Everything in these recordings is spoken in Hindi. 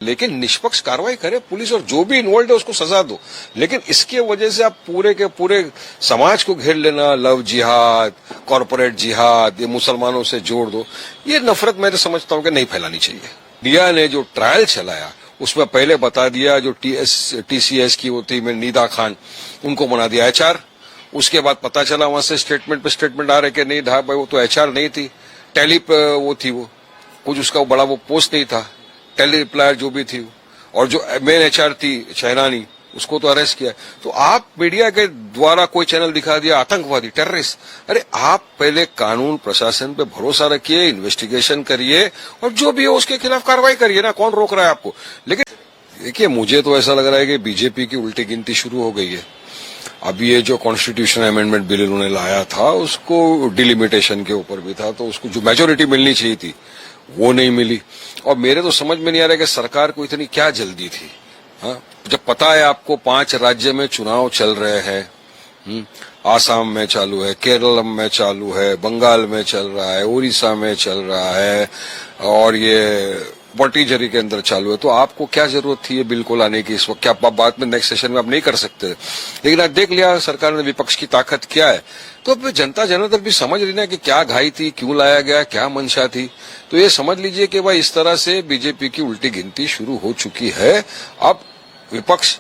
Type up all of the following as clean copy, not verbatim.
लेकिन निष्पक्ष कार्रवाई करे पुलिस और जो भी इन्वॉल्व है उसको सजा दो। लेकिन इसके वजह से आप पूरे के पूरे समाज को घेर लेना, लव जिहाद, कॉर्पोरेट जिहाद, ये मुसलमानों से जोड़ दो, ये नफरत मैं तो समझता हूं कि नहीं फैलानी चाहिए। इंडिया ने जो ट्रायल चलाया उसमें पहले बता दिया जो टीसीएस की होती में नीदा खान, उनको बना दिया एचआर। उसके बाद पता चला वहां से स्टेटमेंट पे स्टेटमेंट आ रहे कि नहीं भाई वो तो एचआर नहीं थी, टेली वो थी, वो कुछ उसका बड़ा वो पोस्ट नहीं था, टेली रिप्लायर जो भी थी, और जो मेन एचआर थी शहनानी उसको तो अरेस्ट किया। तो आप मीडिया के द्वारा कोई चैनल दिखा दिया आतंकवादी, टेररिस्ट। अरे आप पहले कानून प्रशासन पे भरोसा रखिए, इन्वेस्टिगेशन करिए और जो भी हो उसके खिलाफ कार्रवाई करिए ना, कौन रोक रहा है आपको। लेकिन देखिए मुझे तो ऐसा लग रहा है कि बीजेपी की उल्टी गिनती शुरू हो गई है। अब ये जो कॉन्स्टिट्यूशन अमेंडमेंट बिल उन्होंने लाया था उसको डिलिमिटेशन के ऊपर भी था, तो उसको जो मेजोरिटी मिलनी चाहिए थी वो नहीं मिली। और मेरे तो समझ में नहीं आ रहा कि सरकार को इतनी क्या जल्दी थी। हाँ, जब पता है आपको 5 राज्य में चुनाव चल रहे हैं, आसाम में चालू है, केरल में चालू है, बंगाल में चल रहा है, उड़ीसा में चल रहा है और ये पटीजरी के अंदर चालू है, तो आपको क्या जरूरत थी ये बिल को लाने की इस वक्त? क्या आप बाद में नेक्स्ट सेशन में आप नहीं कर सकते? लेकिन आज देख लिया सरकार ने विपक्ष की ताकत क्या है, तो अब जनता जनार्दन भी समझ रही ना कि क्या घाई थी, क्यों लाया गया, क्या मंशा थी। तो ये समझ लीजिए कि भाई इस तरह से बीजेपी की उल्टी गिनती शुरू हो चुकी है। अब विपक्ष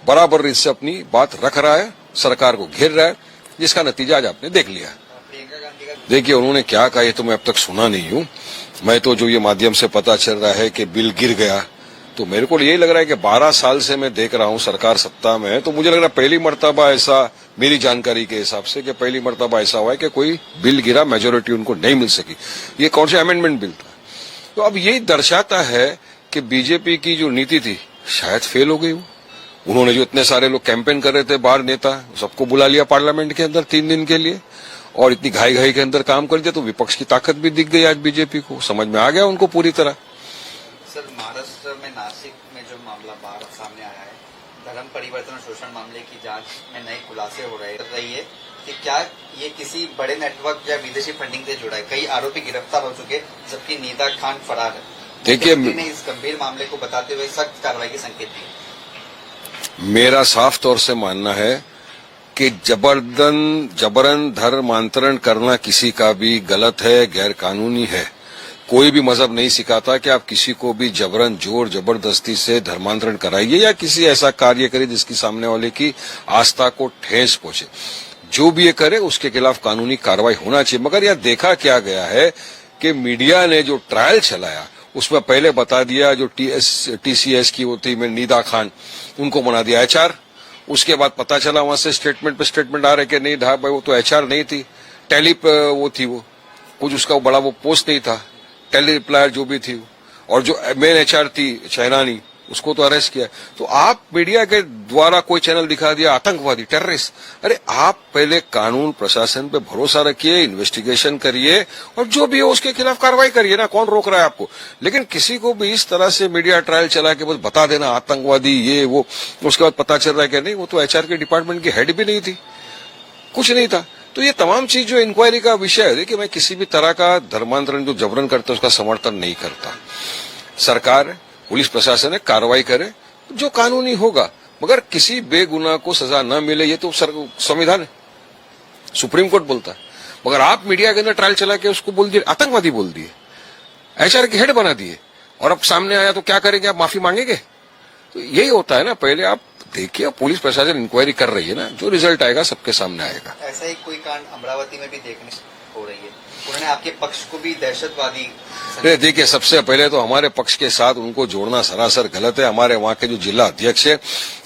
बराबर इससे अपनी बात रख रहा है, सरकार को घेर रहा है, जिसका नतीजा आज आपने देख लिया। देखिए उन्होंने क्या कहा ये तो मैं अब तक सुना नहीं हूं। मैं तो जो ये माध्यम से पता चल रहा है कि बिल गिर गया, तो मेरे को यही लग रहा है कि 12 साल से मैं देख रहा हूं सरकार सत्ता में है, तो मुझे लग रहा है पहली मर्तबा ऐसा, मेरी जानकारी के हिसाब से, कि पहली मर्तबा ऐसा हुआ है कि कोई बिल गिरा, मेजोरिटी उनको नहीं मिल सकी। ये कौन सा अमेंडमेंट बिल था? तो अब यही दर्शाता है कि बीजेपी की जो नीति थी शायद फेल हो गई। उन्होंने जो इतने सारे लोग कैंपेन कर रहे थे बाहर, नेता सबको बुला लिया पार्लियामेंट के अंदर 3 दिन के लिए और इतनी घाई घाई के अंदर काम कर दिया, तो विपक्ष की ताकत भी दिख गई आज बीजेपी को, समझ में आ गया उनको पूरी तरह। सर महाराष्ट्र में नासिक में जो मामला बाहर सामने आया है, धर्म परिवर्तन और शोषण मामले की जांच में नए खुलासे हो रहे हैं कि क्या ये किसी बड़े नेटवर्क या विदेशी फंडिंग से जुड़ा है? कई आरोपी गिरफ्तार हो चुके जबकि नीदा खान फरार है। देखिए ने इस गंभीर मामले को बताते हुए सख्त कार्रवाई के संकेत दिए। मेरा साफ तौर से मानना है कि जबरन धर्मांतरण करना किसी का भी गलत है, गैर कानूनी है। कोई भी मजहब नहीं सिखाता कि आप किसी को भी जबरन जोर जबरदस्ती से धर्मांतरण कराइए या किसी ऐसा कार्य करिए जिसकी सामने वाले की आस्था को ठेस पहुंचे। जो भी ये करे उसके खिलाफ कानूनी कार्रवाई होना चाहिए। मगर यह देखा क्या गया है कि मीडिया ने जो ट्रायल चलाया उसमें पहले बता दिया जो टीसीएस की होती में नीदा खान, उनको बना दिया एचआर। उसके बाद पता चला वहां से स्टेटमेंट पे स्टेटमेंट आ रहे कि नहीं भाई वो तो एचआर नहीं थी, टेली वो थी, वो कुछ उसका बड़ा वो पोस्ट नहीं था, टेली रिप्लायर जो भी थी, और जो मेन एचआर थी शहनानी उसको तो अरेस्ट किया। तो आप मीडिया के द्वारा कोई चैनल दिखा दिया आतंकवादी, टेररिस्ट। अरे आप पहले कानून प्रशासन पे भरोसा रखिए, इन्वेस्टिगेशन करिए और जो भी हो उसके खिलाफ कार्रवाई करिए ना, कौन रोक रहा है आपको। लेकिन किसी को भी इस तरह से मीडिया ट्रायल चला के बस बता देना आतंकवादी ये वो, उसके बाद पता चल रहा है कि नहीं वो तो एचआर के डिपार्टमेंट की हेड भी नहीं थी, कुछ नहीं था। तो ये तमाम चीज जो इंक्वायरी का विषय है, देखिए मैं किसी भी तरह का धर्मांतरण जो जबरन करता है उसका समर्थन नहीं करता। सरकार, पुलिस प्रशासन है, कार्रवाई करे जो कानूनी होगा, मगर किसी बेगुनाह को सजा न मिले ये तो संविधान है, सुप्रीम कोर्ट बोलता है। मगर आप मीडिया के अंदर ट्रायल चला के उसको बोल दिए आतंकवादी, बोल दिए एचआर की हेड बना दिए, और अब सामने आया तो क्या करेंगे आप? माफी मांगेंगे? तो यही होता है ना, पहले आप देखिए पुलिस प्रशासन इंक्वायरी कर रही है ना, जो रिजल्ट आएगा सबके सामने आएगा। ऐसा ही कोई कांड अमरावती में भी देखने हो रही है, उन्होंने आपके पक्ष को भी दहशतवादी। देखिए सबसे पहले तो हमारे पक्ष के साथ उनको जोड़ना सरासर गलत है। हमारे वहां के जो जिला अध्यक्ष है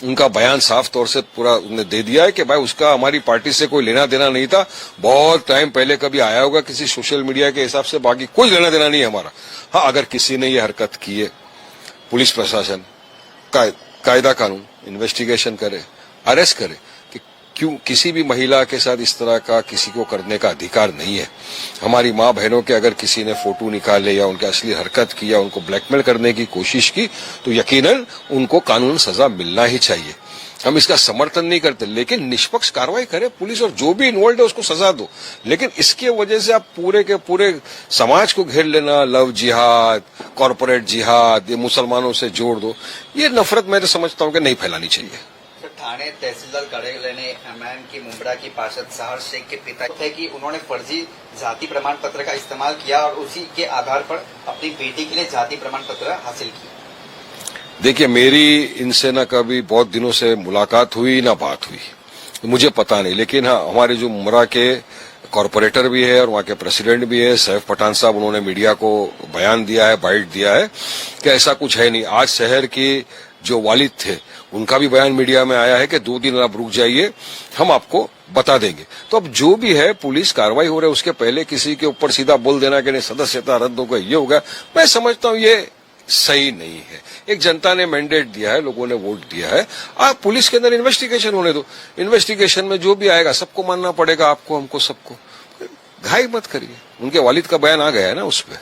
उनका बयान साफ तौर से पूरा उन्होंने दे दिया है कि भाई उसका हमारी पार्टी से कोई लेना देना नहीं था। बहुत टाइम पहले कभी आया होगा किसी सोशल मीडिया के हिसाब से, बाकी कोई लेना देना नहीं है हमारा। हाँ, अगर किसी ने ये हरकत की है, पुलिस प्रशासन कायदा कानून इन्वेस्टिगेशन करे, अरेस्ट करे। क्यों किसी भी महिला के साथ इस तरह का किसी को करने का अधिकार नहीं है। हमारी माँ बहनों के अगर किसी ने फोटो निकाले या उनके असली हरकत की या उनको ब्लैकमेल करने की कोशिश की तो यकीनन उनको कानून सजा मिलना ही चाहिए। हम इसका समर्थन नहीं करते, लेकिन निष्पक्ष कार्रवाई करे पुलिस और जो भी इन्वॉल्व है उसको सजा दो। लेकिन इसके वजह से आप पूरे के पूरे समाज को घेर लेना, लव जिहाद, कॉरपोरेट जिहाद, ये मुसलमानों से जोड़ दो, ये नफरत मैं तो समझता हूं कि नहीं फैलानी चाहिए। सर, थाने तहसीलदार कड़ेले ने एमएन की मुंब्रा की पार्षद सहर शेख के पिता है कि उन्होंने फर्जी जाति प्रमाण पत्र का इस्तेमाल किया और उसी के आधार पर अपनी बेटी के लिए जाति प्रमाण पत्र हासिल किया। देखिए, मेरी इनसे ना कभी बहुत दिनों से मुलाकात हुई ना बात हुई, मुझे पता नहीं। लेकिन हाँ, हमारे जो मुंब्रा के कॉरपोरेटर भी है और वहां के प्रेसिडेंट भी है सैफ पठान साहब, उन्होंने मीडिया को बयान दिया है, बाइट दिया है कि ऐसा कुछ है नहीं। आज शहर के जो वालिद थे उनका भी बयान मीडिया में आया है कि 2 दिन आप रुक जाइए, हम आपको बता देंगे। तो अब जो भी है पुलिस कार्रवाई हो रही है, उसके पहले किसी के ऊपर सीधा बोल देना कि नहीं सदस्यता रद्द हो गई, ये होगा, मैं समझता हूं ये सही नहीं है। एक जनता ने मैंडेट दिया है, लोगों ने वोट दिया है, आप पुलिस के अंदर इन्वेस्टिगेशन होने दो। इन्वेस्टिगेशन में जो भी आएगा सबको मानना पड़ेगा, आपको, हमको, सबको। घाई मत करिए, उनके वालिद का बयान आ गया है ना उस पर।